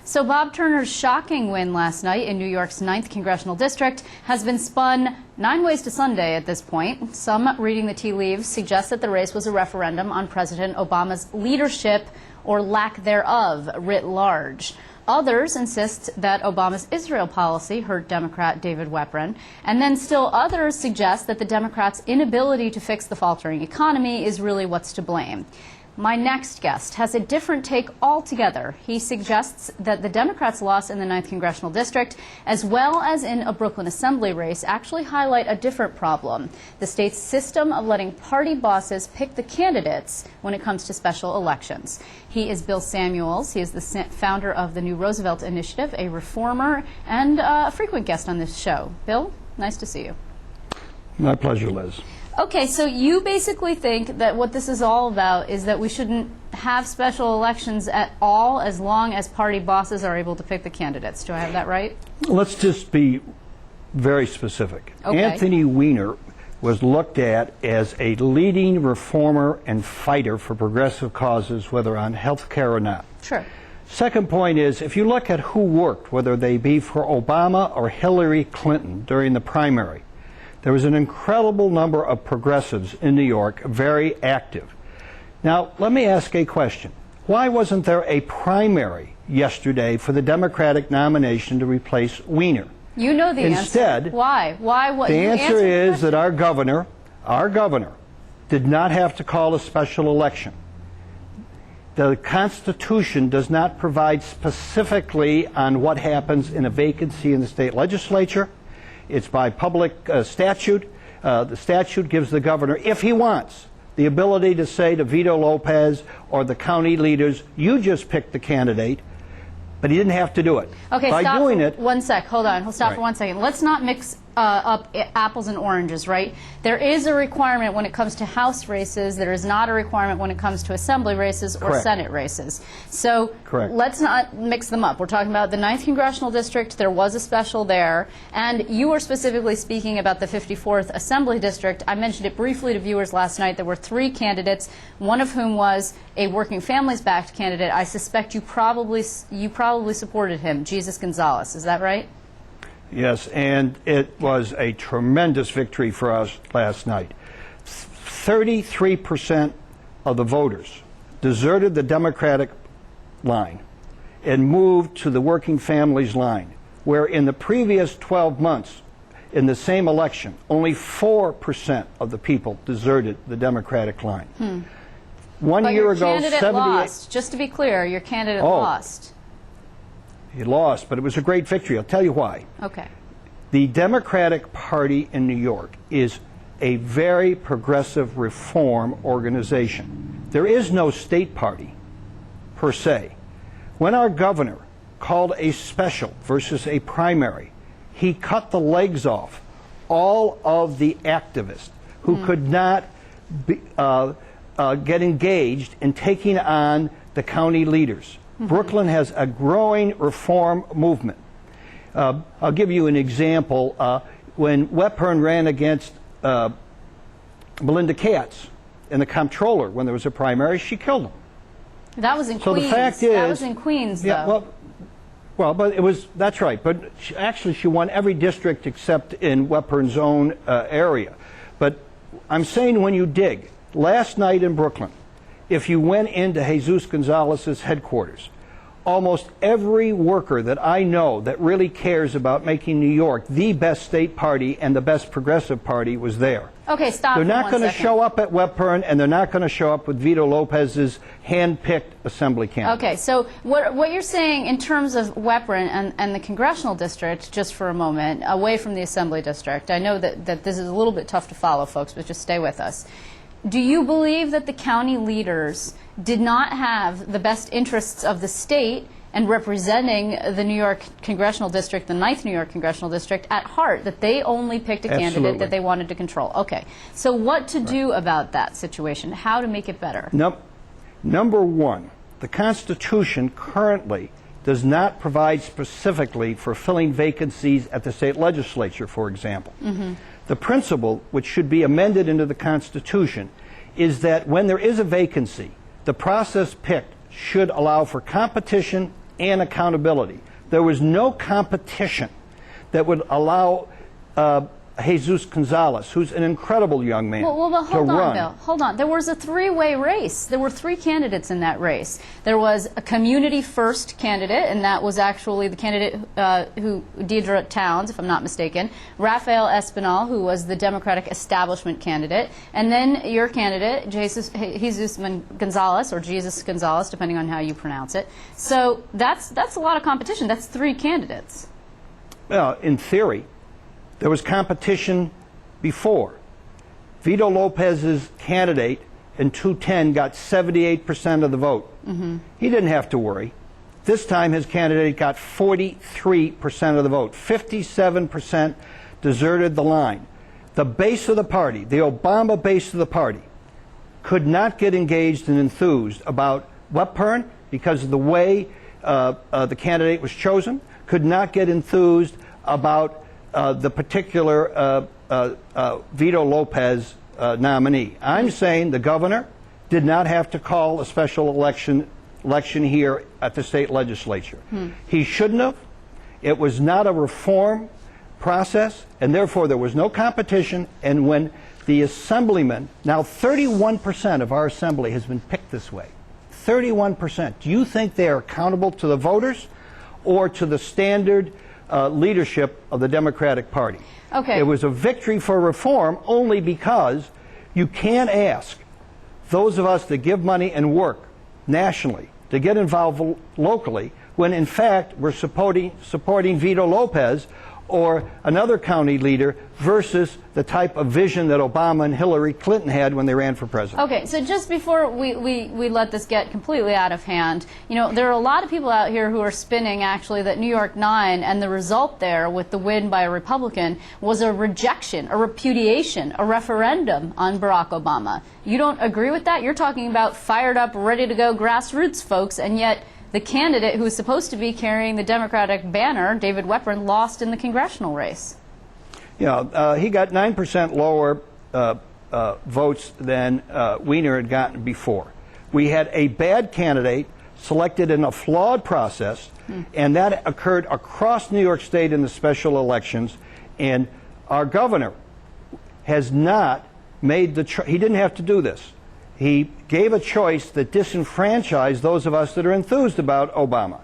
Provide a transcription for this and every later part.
So Bob Turner's shocking win last night in New York's 9th Congressional District has been spun 9 ways to Sunday at this point. Some reading the tea leaves suggest that the race was a referendum on President Obama's leadership or lack thereof writ large. Others insist that Obama's Israel policy hurt Democrat David Weprin. And then still others suggest that the Democrats' inability to fix the faltering economy is really what's to blame. My next guest has a different take altogether. He suggests that the Democrats' loss in the 9th Congressional District, as well as in a Brooklyn Assembly race, actually highlight a different problem: the state's system of letting party bosses pick the candidates when it comes to special elections. He is Bill Samuels. He is the founder of the New Roosevelt Initiative, a reformer, and a frequent guest on this show. Bill, nice to see you. My pleasure, Liz. Okay, so you basically think that what this is all about is that we shouldn't have special elections at all as long as party bosses are able to pick the candidates. Do I have that right? Let's just be very specific. Okay. Anthony Weiner was looked at as a leading reformer and fighter for progressive causes, whether on health care or not. Sure. Second point is, if you look at who worked, whether they be for Obama or Hillary Clinton during the primary, there was an incredible number of progressives in New York, very active. Now, let me ask a question. Why wasn't there a primary yesterday for the Democratic nomination to replace Weiner? You know the Instead, answer. Why? What? The answer is that our governor did not have to call a special election. The Constitution does not provide specifically on what happens in a vacancy in the state legislature. It's by public statute. The statute gives the governor, if he wants, the ability to say to Vito Lopez or the county leaders, you just pick the candidate, but he didn't have to do it. Okay, by stop doing for it, 1 sec. Hold on. Stop right. for 1 second. Let's not mix up apples and oranges, right? There is a requirement when it comes to House races. There is not a requirement when it comes to Assembly races or Correct. Senate races. So Correct. Let's not mix them up. We're talking about the 9th Congressional District. There was a special there. And you were specifically speaking about the 54th Assembly District. I mentioned it briefly to viewers last night. There were 3 candidates, one of whom was a Working Families-backed candidate. I suspect you probably supported him, Jesus Gonzalez. Is that right? Yes, and it was a tremendous victory for us last night. 33% of the voters deserted the Democratic line and moved to the Working Families line, where in the previous 12 months in the same election, only 4% of the people deserted the Democratic line. 1 year ago, 78. Lost. Just to be clear, your candidate lost. He lost, but it was a great victory. I'll tell you why. Okay. The Democratic Party in New York is a very progressive reform organization. There is no state party, per se. When our governor called a special versus a primary, he cut the legs off all of the activists who could not get engaged in taking on the county leaders. Brooklyn has a growing reform movement. I'll give you an example. When Weprin ran against Melinda Katz and the comptroller when there was a primary, she killed him. That was in Queens. So the fact is, that was in Queens, though. Yeah, well, but it was, that's right. But she won every district except in Weprin's own area. But I'm saying when you dig, last night in Brooklyn, if you went into Jesus Gonzalez's headquarters, almost every worker that I know that really cares about making New York the best state party and the best progressive party was there. Okay, stop. They're not going to show up at Weprin, and they're not going to show up with Vito Lopez's hand-picked assembly candidate. Okay, so what you're saying in terms of Weprin and the congressional district, just for a moment, away from the assembly district, I know that this is a little bit tough to follow, folks, but just stay with us. Do you believe that the county leaders did not have the best interests of the state and representing the New York Congressional District, the 9th New York Congressional District, at heart, that they only picked a candidate that they wanted to control? Okay. So what to do about that situation? How to make it better? Number one, the Constitution currently does not provide specifically for filling vacancies at the state legislature, for example. The principle, which should be amended into the Constitution, is that when there is a vacancy, the process picked should allow for competition and accountability. There was no competition that would allow Jesus Gonzalez, who's an incredible young man, well, to hold on, run. Bill. Hold on. There was a three-way race. There were three candidates in that race. There was a community-first candidate, and that was actually the candidate Deidre Towns, if I'm not mistaken, Rafael Espinal, who was the Democratic establishment candidate, and then your candidate, Jesus Gonzalez, or Jesus Gonzalez, depending on how you pronounce it. So that's a lot of competition. That's three candidates. Well, in theory, there was competition before. Vito Lopez's candidate in 2010 got 78% of the vote. He didn't have to worry. This time his candidate got 43% of the vote. 57% deserted the line. The base of the party, the Obama base of the party, could not get engaged and enthused about Wetburn because of the way the candidate was chosen, could not get enthused about the particular Vito Lopez nominee. I'm saying the governor did not have to call a special election here at the state legislature. He shouldn't have. It was not a reform process, and therefore there was no competition. And when the assemblymen, now 31% of our assembly has been picked this way. 31%. Do you think they are accountable to the voters or to the standard leadership of the Democratic Party? Okay. It was a victory for reform only because you can't ask those of us that give money and work nationally to get involved locally when in fact we're supporting Vito Lopez or another county leader versus the type of vision that Obama and Hillary Clinton had when they ran for president. Okay, so just before we let this get completely out of hand, you know, there are a lot of people out here who are spinning actually that New York 9 and the result there with the win by a Republican was a rejection, a repudiation, a referendum on Barack Obama. You don't agree with that? You're talking about fired up, ready to go grassroots folks, and yet the candidate who was supposed to be carrying the Democratic banner, David Wetburn, lost in the congressional race. Yeah, he got 9% lower votes than Weiner had gotten before. We had a bad candidate selected in a flawed process, and that occurred across New York State in the special elections. And our governor has not made the choice. He didn't have to do this. He gave a choice that disenfranchised those of us that are enthused about Obama.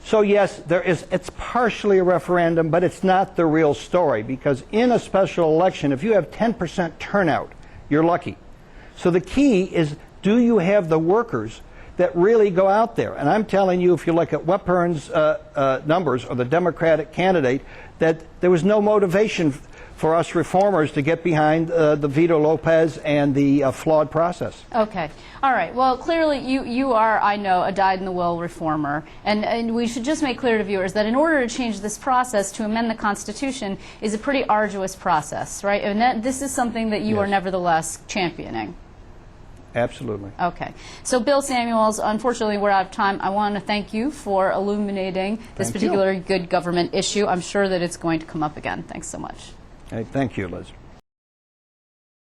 So yes, it's partially a referendum, but it's not the real story, because in a special election, if you have 10% turnout, you're lucky. So the key is, do you have the workers that really go out there? And I'm telling you, if you look at Wetburn's numbers, or the Democratic candidate, that there was no motivation for us reformers to get behind the Vito Lopez and the flawed process. Okay. All right. Well, clearly you are, I know, a dyed-in-the-wool reformer. And we should just make clear to viewers that in order to change this process, to amend the Constitution, is a pretty arduous process, right? And this is something that you are nevertheless championing. Absolutely. Okay. So, Bill Samuels, unfortunately, we're out of time. I want to thank you for illuminating this particular good government issue. I'm sure that it's going to come up again. Thanks so much. Hey, thank you, Liz.